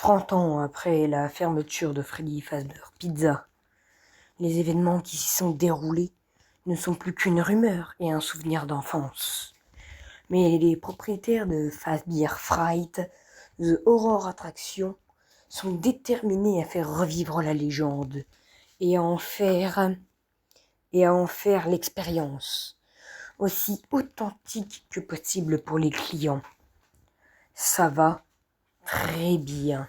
30 ans après la fermeture de Freddy Fazbear Pizza, les événements qui s'y sont déroulés ne sont plus qu'une rumeur et un souvenir d'enfance. Mais les propriétaires de Fazbear Fright, The Horror Attraction, sont déterminés à faire revivre la légende et à en faire l'expérience aussi authentique que possible pour les clients. Ça va très bien.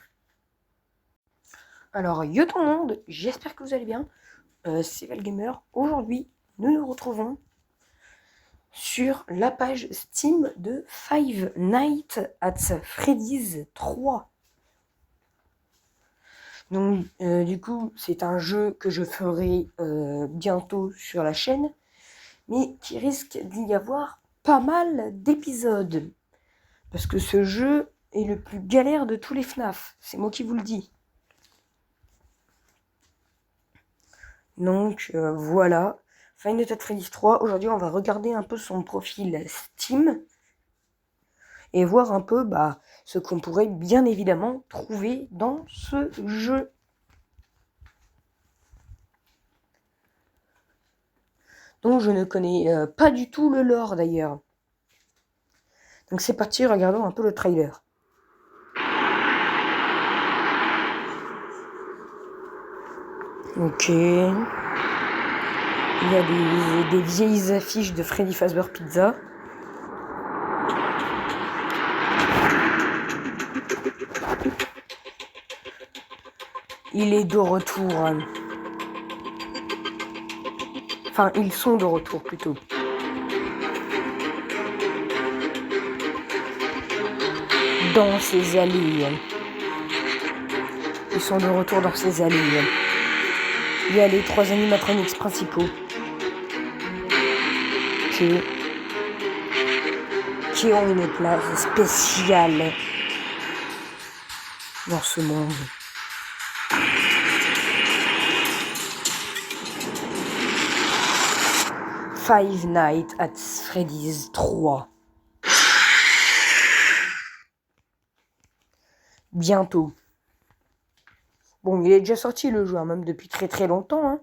Alors, yo tout le monde, j'espère que vous allez bien. C'est Valgamer. Aujourd'hui, nous nous retrouvons sur la page Steam de Five Nights at Freddy's 3. Donc, du coup, c'est un jeu que je ferai bientôt sur la chaîne, mais qui risque d'y avoir pas mal d'épisodes. Parce que ce jeu est le plus galère de tous les FNAF. C'est moi qui vous le dis. Donc, voilà. Five Nights at Freddy's 3. Aujourd'hui, on va regarder un peu son profil Steam. Et voir un peu ce qu'on pourrait bien évidemment trouver dans ce jeu. Donc je ne connais pas du tout le lore d'ailleurs. Donc c'est parti, regardons un peu le trailer. Ok. Il y a des vieilles affiches de Freddy Fazbear Pizza. Il est de retour. Enfin, ils sont de retour plutôt. Dans ces allées. Ils sont de retour dans ces allées. Il y a les 3 animatronics principaux. Qui ont une place spéciale dans ce monde. Five Nights at Freddy's 3. Bientôt. Bon, il est déjà sorti le jeu, hein, même depuis très très longtemps. Hein.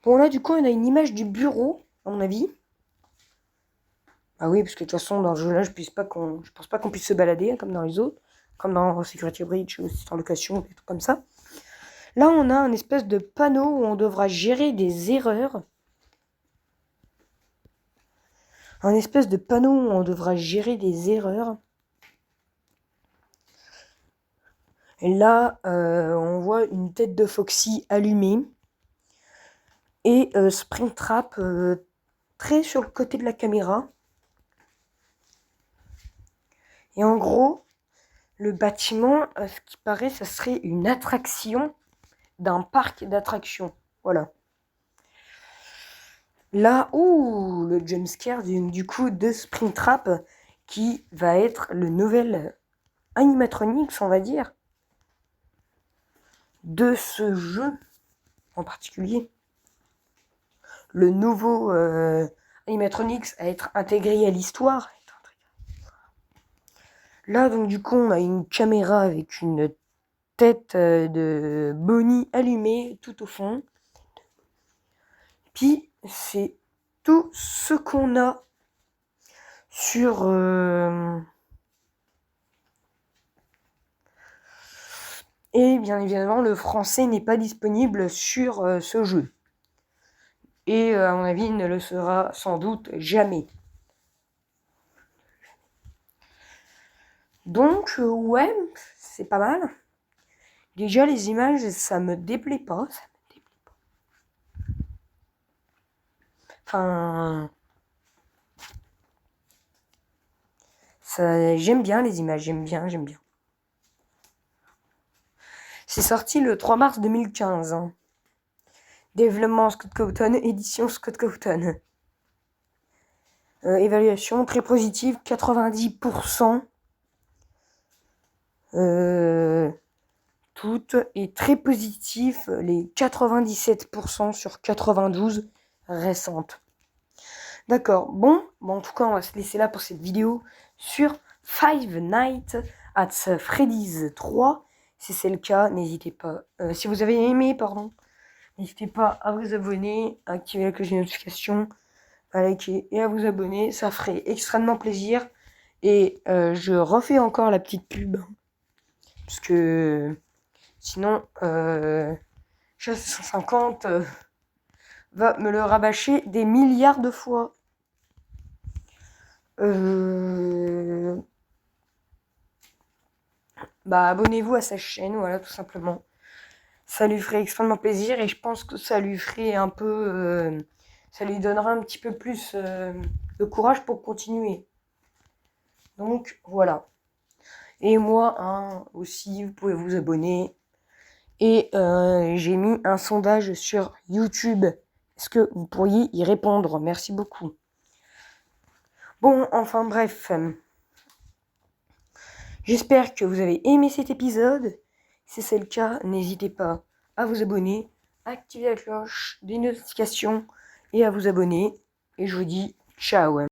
Bon, là, du coup, on a une image du bureau, à mon avis. Ah oui, parce que de toute façon, dans ce jeu-là, je pense pas qu'on puisse se balader, hein, comme dans les autres. Comme dans Security Breach, ou en location, des trucs comme ça. Là, on a un espèce de panneau où on devra gérer des erreurs. Un espèce de panneau où on devra gérer des erreurs. Et là, on voit une tête de Foxy allumée. Et Springtrap très sur le côté de la caméra. Et en gros, le bâtiment, ce qui paraît, ça serait une attraction d'un parc d'attractions. Voilà. Là où le jumpscare du coup de Springtrap, qui va être le nouvel animatronics, on va dire, de ce jeu en particulier. Le nouveau animatronics à être intégré à l'histoire. Là, donc, du coup, on a une caméra avec une tête de Bonnie allumée tout au fond. Puis, c'est tout ce qu'on a sur... Et bien évidemment, le français n'est pas disponible sur ce jeu. Et à mon avis, il ne le sera sans doute jamais. Donc, ouais, c'est pas mal. Déjà, les images, ça me déplaît pas. Enfin... j'aime bien les images, j'aime bien. C'est sorti le 3 mars 2015. Hein. Développement Scott Cawthon, édition Scott Cawthon. Évaluation très positive, 90%. Toutes est très positif, les 97% sur 92 récentes. D'accord, bon, en tout cas, on va se laisser là pour cette vidéo sur Five Nights @freddy's3. Si c'est le cas, n'hésitez pas. Si vous avez aimé, n'hésitez pas à vous abonner, à activer la cloche de notification, à liker et à vous abonner. Ça ferait extrêmement plaisir. Et je refais encore la petite pub. Parce que sinon, Chasse 150 va me le rabâcher des milliards de fois. Abonnez-vous à sa chaîne, voilà, tout simplement. Ça lui ferait extrêmement plaisir et je pense que ça lui ferait un peu... ça lui donnera un petit peu plus de courage pour continuer. Donc, voilà. Et moi, aussi, vous pouvez vous abonner. Et j'ai mis un sondage sur YouTube. Est-ce que vous pourriez y répondre? Merci beaucoup. Bon, enfin bref. J'espère que vous avez aimé cet épisode. Si c'est le cas, n'hésitez pas à vous abonner, à activer la cloche des notifications et à vous abonner. Et je vous dis ciao.